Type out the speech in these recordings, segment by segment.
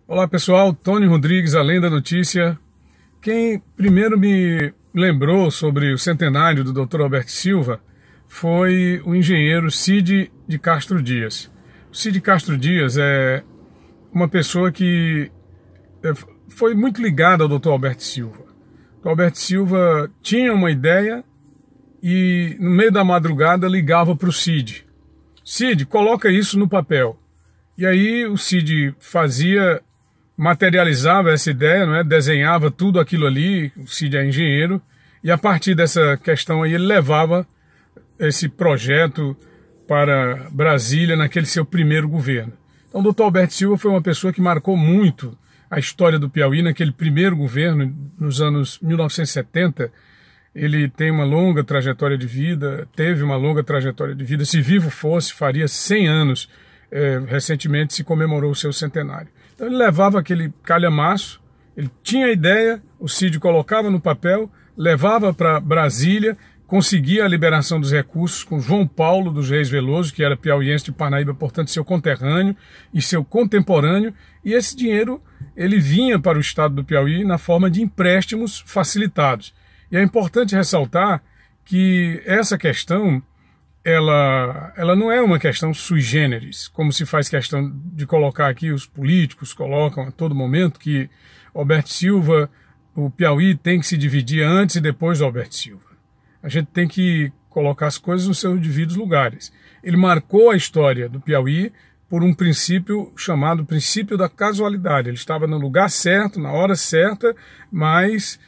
Olá pessoal, Tony Rodrigues, Além da Notícia. Quem primeiro me lembrou sobre o centenário do Dr. Alberto Silva foi o engenheiro Cid de Castro Dias. O Cid Castro Dias é uma pessoa que foi muito ligada ao Dr. Alberto Silva. O Dr. Alberto Silva tinha uma ideia e no meio da madrugada ligava para o Cid. Cid, coloca isso no papel. E aí o Cid materializava essa ideia, não é? Desenhava tudo aquilo ali, o Cid é engenheiro, e a partir dessa questão aí ele levava esse projeto para Brasília naquele seu primeiro governo. Então o Dr. Alberto Silva foi uma pessoa que marcou muito a história do Piauí naquele primeiro governo, nos anos 1970, ele tem uma longa trajetória de vida, teve uma longa trajetória de vida, se vivo fosse, faria 100 anos, recentemente se comemorou o seu centenário. Então ele levava aquele calhamaço, ele tinha a ideia, o Cid colocava no papel, levava para Brasília, conseguia a liberação dos recursos com João Paulo dos Reis Veloso, que era piauiense de Parnaíba, portanto seu conterrâneo e seu contemporâneo, e esse dinheiro ele vinha para o estado do Piauí na forma de empréstimos facilitados. E é importante ressaltar que essa questão, ela não é uma questão sui generis, como se faz questão de colocar aqui, os políticos colocam a todo momento que Alberto Silva, o Piauí tem que se dividir antes e depois do Alberto Silva. A gente tem que colocar as coisas nos seus devidos lugares. Ele marcou a história do Piauí por um princípio chamado princípio da casualidade. Ele estava no lugar certo, na hora certa, mas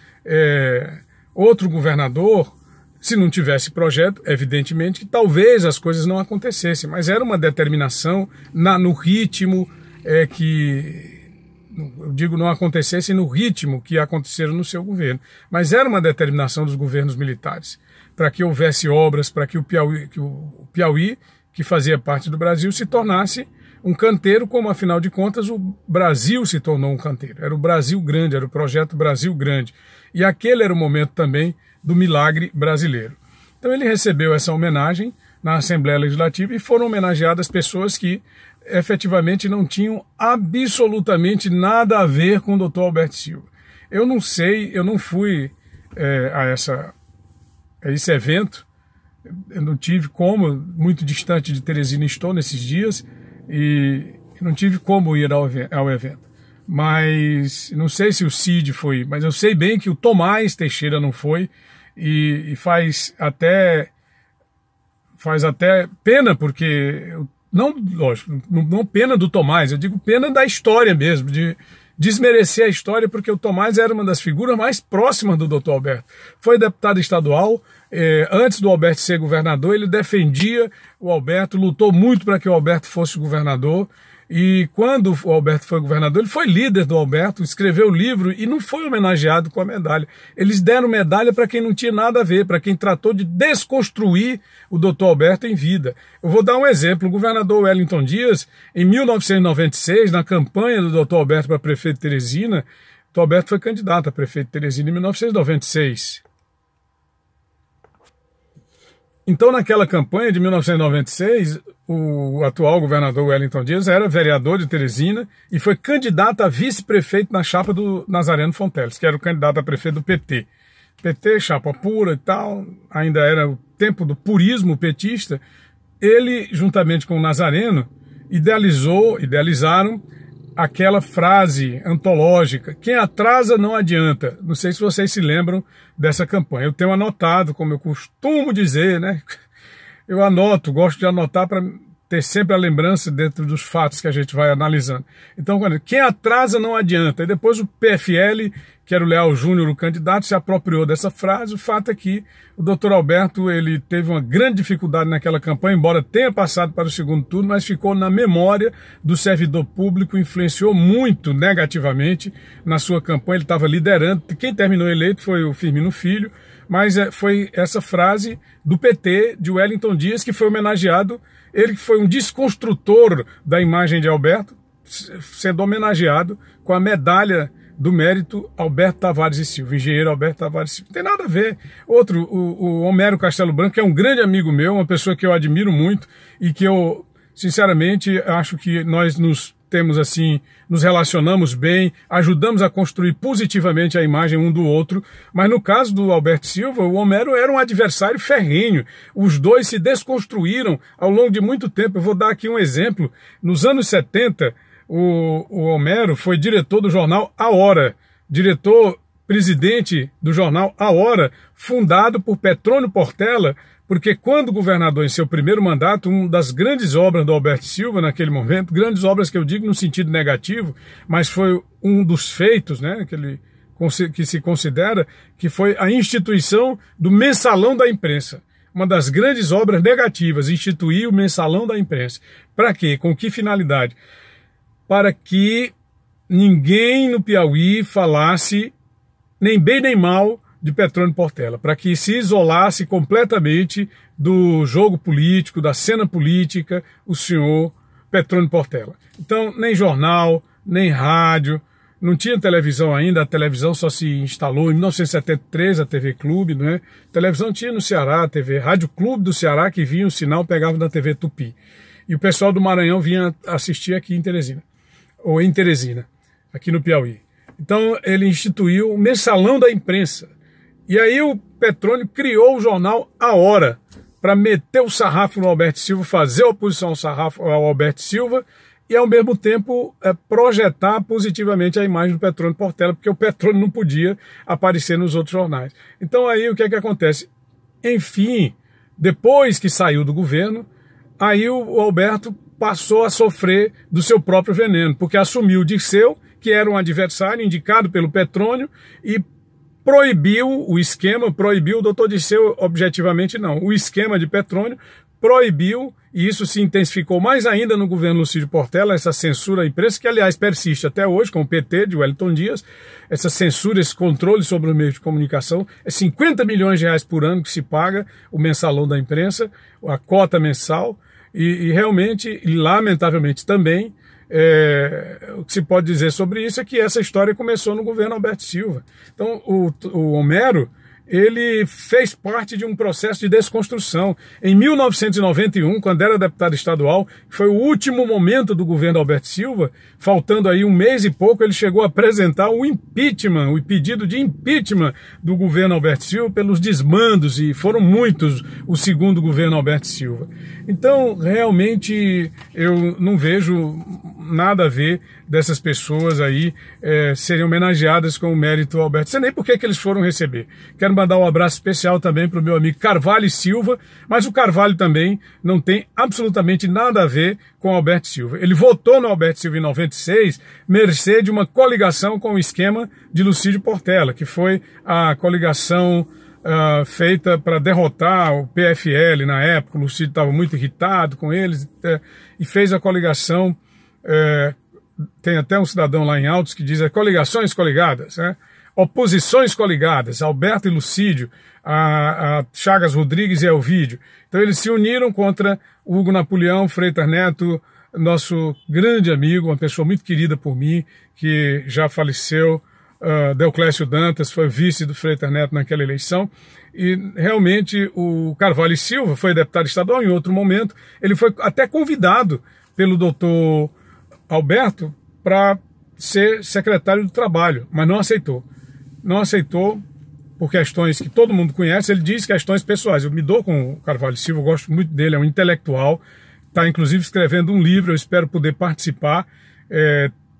outro governador, se não tivesse projeto, evidentemente que talvez as coisas não acontecessem, mas era uma determinação no ritmo eu digo não acontecessem no ritmo que aconteceram no seu governo, mas era uma determinação dos governos militares, para que houvesse obras, para que o Piauí, que fazia parte do Brasil, se tornasse um canteiro, como afinal de contas o Brasil se tornou um canteiro. Era o Brasil Grande, era o projeto Brasil Grande. E aquele era o momento também do milagre brasileiro. Então ele recebeu essa homenagem na Assembleia Legislativa e foram homenageadas pessoas que efetivamente não tinham absolutamente nada a ver com o Dr. Alberto Silva. Eu não sei, eu não fui a esse evento, eu não tive como, muito distante de Teresina estou nesses dias, e não tive como ir ao evento. Mas não sei se o Cid foi, mas eu sei bem que o Tomás Teixeira não foi, e faz até pena, porque lógico, não pena do Tomás, eu digo pena da história mesmo, de desmerecer a história, porque o Tomás era uma das figuras mais próximas do Dr. Alberto. Foi deputado estadual, antes do Alberto ser governador, ele defendia o Alberto, lutou muito para que o Alberto fosse governador, e quando o Alberto foi governador, ele foi líder do Alberto, escreveu livro e não foi homenageado com a medalha. Eles deram medalha para quem não tinha nada a ver, para quem tratou de desconstruir o Dr. Alberto em vida. Eu vou dar um exemplo. O governador Wellington Dias, em 1996, na campanha do Dr. Alberto para prefeito de Teresina, o Dr. Alberto foi candidato a prefeito de Teresina em 1996. Então, naquela campanha de 1996, o atual governador Wellington Dias era vereador de Teresina e foi candidato a vice-prefeito na chapa do Nazareno Fonteles, que era o candidato a prefeito do PT. PT, chapa pura e tal, ainda era o tempo do purismo petista. Ele, juntamente com o Nazareno, idealizaram aquela frase antológica: quem atrasa não adianta. Não sei se vocês se lembram dessa campanha. Eu tenho anotado, como eu costumo dizer, né? Eu anoto, gosto de anotar para ter sempre a lembrança dentro dos fatos que a gente vai analisando. Então, quem atrasa não adianta. E depois o PFL, que era o Leal Júnior, o candidato, se apropriou dessa frase. O fato é que o Dr. Alberto ele teve uma grande dificuldade naquela campanha, embora tenha passado para o segundo turno, mas ficou na memória do servidor público, influenciou muito negativamente na sua campanha. Ele estava liderando. Quem terminou eleito foi o Firmino Filho, mas foi essa frase do PT, de Wellington Dias, que foi homenageado. Ele que foi um desconstrutor da imagem de Alberto, sendo homenageado com a medalha do mérito Alberto Tavares e Silva, engenheiro Alberto Tavares e Silva. Não tem nada a ver. Outro, o Homero Castelo Branco, que é um grande amigo meu, uma pessoa que eu admiro muito e que eu, sinceramente, acho que nós nos temos assim, nos relacionamos bem, ajudamos a construir positivamente a imagem um do outro, mas no caso do Alberto Silva, o Homero era um adversário ferrenho. Os dois se desconstruíram ao longo de muito tempo. Eu vou dar aqui um exemplo. Nos anos 70, o Homero foi diretor do jornal A Hora, presidente do jornal A Hora, fundado por Petrônio Portela, porque quando governador em seu primeiro mandato, uma das grandes obras do Alberto Silva naquele momento, grandes obras que eu digo no sentido negativo, mas foi um dos feitos, né, que se considera que foi a instituição do Mensalão da Imprensa. Uma das grandes obras negativas, instituir o Mensalão da Imprensa. Para quê? Com que finalidade? Para que ninguém no Piauí falasse nem bem nem mal de Petrônio Portela, para que se isolasse completamente do jogo político, da cena política, o senhor Petrônio Portela. Então, nem jornal, nem rádio, não tinha televisão ainda, a televisão só se instalou em 1973, a TV Clube, né? Televisão tinha no Ceará, a TV Rádio Clube do Ceará, que vinha o sinal, pegava na TV Tupi. E o pessoal do Maranhão vinha assistir aqui em Teresina, ou em Teresina, aqui no Piauí. Então, ele instituiu o Mensalão da Imprensa. E aí o Petrônio criou o jornal A Hora, para meter o sarrafo no Alberto Silva, fazer oposição ao Alberto Silva e, ao mesmo tempo, projetar positivamente a imagem do Petrônio Portela, porque o Petrônio não podia aparecer nos outros jornais. Então aí o que é que acontece? Enfim, depois que saiu do governo, aí o Alberto passou a sofrer do seu próprio veneno, porque assumiu o Dirceu, que era um adversário indicado pelo Petrônio, e proibiu o esquema, proibiu o doutor Dirceu, objetivamente não, o esquema de Petrônio, proibiu, e isso se intensificou mais ainda no governo Lucídio Portela, essa censura à imprensa, que aliás persiste até hoje com o PT de Wellington Dias, essa censura, esse controle sobre os meios de comunicação, é 50 milhões de reais por ano que se paga o mensalão da imprensa, a cota mensal, e realmente, e lamentavelmente também, o que se pode dizer sobre isso é que essa história começou no governo Alberto Silva. Então, o Homero, ele fez parte de um processo de desconstrução. Em 1991, quando era deputado estadual, foi o último momento do governo Alberto Silva, faltando aí um mês e pouco, ele chegou a apresentar o impeachment, o pedido de impeachment do governo Alberto Silva pelos desmandos, e foram muitos o segundo governo Alberto Silva. Então, realmente, eu não vejo nada a ver dessas pessoas aí serem homenageadas com o mérito Alberto. Não sei nem por que eles foram receber. Quero mandar um abraço especial também para o meu amigo Carvalho Silva, mas o Carvalho também não tem absolutamente nada a ver com o Alberto Silva. Ele votou no Alberto Silva em 96, mercê de uma coligação com o esquema de Lucídio Portela, que foi a coligação feita para derrotar o PFL na época. O Lucídio estava muito irritado com eles e fez a coligação. Tem até um cidadão lá em Altos que diz coligações coligadas, né? Oposições coligadas, Alberto e Lucídio, a Chagas Rodrigues e Elvídio. Então eles se uniram contra Hugo Napoleão Freitas Neto, nosso grande amigo, uma pessoa muito querida por mim, que já faleceu, Deoclésio Dantas, foi vice do Freitas Neto naquela eleição, e realmente o Carvalho Silva foi deputado estadual em outro momento, ele foi até convidado pelo doutor Alberto para ser secretário do Trabalho, mas não aceitou. Não aceitou por questões que todo mundo conhece, ele diz questões pessoais. Eu me dou com o Carvalho Silva, eu gosto muito dele, é um intelectual, está inclusive escrevendo um livro, eu espero poder participar.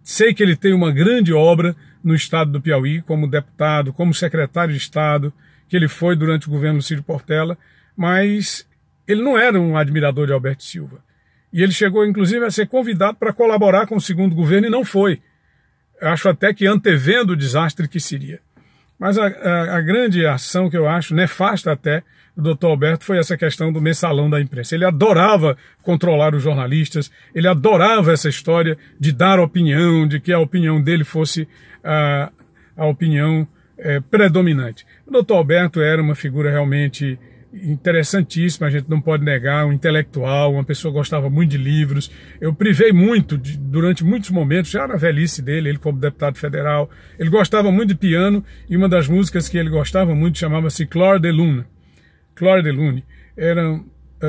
Sei que ele tem uma grande obra no estado do Piauí, como deputado, como secretário de Estado, que ele foi durante o governo Lucídio Portela, mas ele não era um admirador de Alberto Silva. E ele chegou, inclusive, a ser convidado para colaborar com o segundo governo e não foi. Eu acho até que antevendo o desastre que seria. Mas a grande ação que eu acho, nefasta até, do doutor Alberto foi essa questão do mensalão da imprensa. Ele adorava controlar os jornalistas, ele adorava essa história de dar opinião, de que a opinião dele fosse a opinião predominante. O doutor Alberto era uma figura realmente interessantíssima, a gente não pode negar, um intelectual, uma pessoa que gostava muito de livros. Eu privei muito, durante muitos momentos, já na velhice dele, ele como deputado federal, ele gostava muito de piano, e uma das músicas que ele gostava muito chamava-se Clair de Lune. Clair de Lune. Era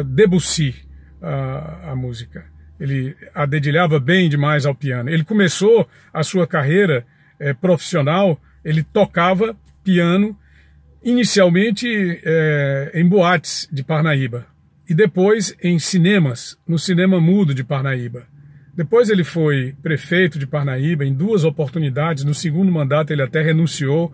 Debussy a música. ele dedilhava bem demais ao piano. Ele começou a sua carreira profissional, ele tocava piano, inicialmente em boates de Parnaíba, e depois em cinemas, no Cinema Mudo de Parnaíba. Depois ele foi prefeito de Parnaíba em 2 oportunidades. No segundo mandato ele até renunciou,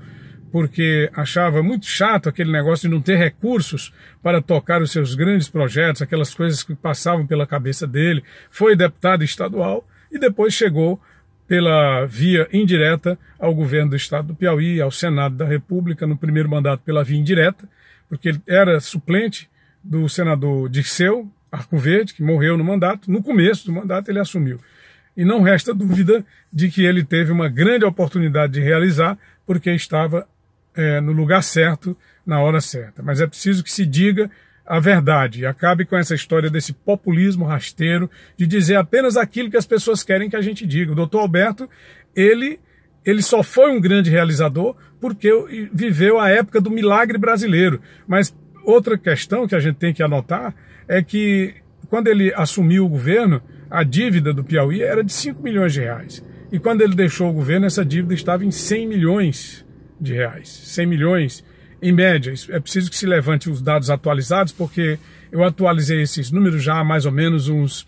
porque achava muito chato aquele negócio de não ter recursos para tocar os seus grandes projetos, aquelas coisas que passavam pela cabeça dele. Foi deputado estadual e depois chegou pela via indireta ao governo do estado do Piauí, ao Senado da República, no primeiro mandato pela via indireta, porque ele era suplente do senador Dirceu Arcoverde, que morreu no mandato. No começo do mandato ele assumiu. E não resta dúvida de que ele teve uma grande oportunidade de realizar, porque estava no lugar certo, na hora certa. Mas é preciso que se diga a verdade e acabe com essa história desse populismo rasteiro de dizer apenas aquilo que as pessoas querem que a gente diga. O doutor Alberto, ele só foi um grande realizador porque viveu a época do milagre brasileiro. Mas outra questão que a gente tem que anotar é que quando ele assumiu o governo, a dívida do Piauí era de 5 milhões de reais. E quando ele deixou o governo, essa dívida estava em 100 milhões de reais. 100 milhões em média. É preciso que se levante os dados atualizados, porque eu atualizei esses números já há mais ou menos uns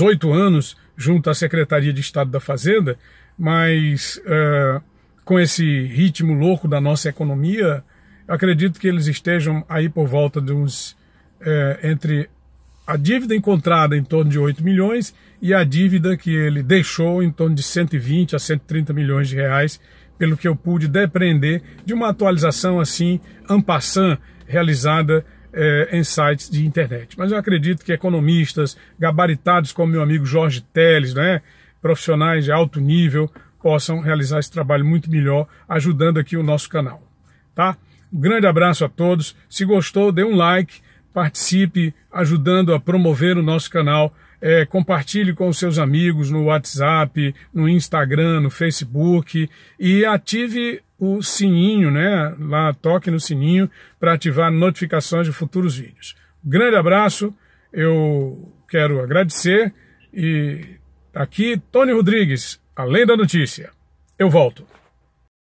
8 anos junto à Secretaria de Estado da Fazenda, mas com esse ritmo louco da nossa economia, acredito que eles estejam aí por volta de uns entre a dívida encontrada em torno de 8 milhões e a dívida que ele deixou em torno de 120 a 130 milhões de reais, pelo que eu pude depreender de uma atualização assim, en passant, realizada em sites de internet. Mas eu acredito que economistas gabaritados como meu amigo Jorge Teles, né, profissionais de alto nível, possam realizar esse trabalho muito melhor, ajudando aqui o nosso canal. Tá? Um grande abraço a todos. Se gostou, dê um like, participe ajudando a promover o nosso canal, compartilhe com os seus amigos no WhatsApp, no Instagram, no Facebook e ative o sininho, né? Lá toque no sininho para ativar notificações de futuros vídeos. Grande abraço, eu quero agradecer e aqui Tony Rodrigues, Além da Notícia. Eu volto.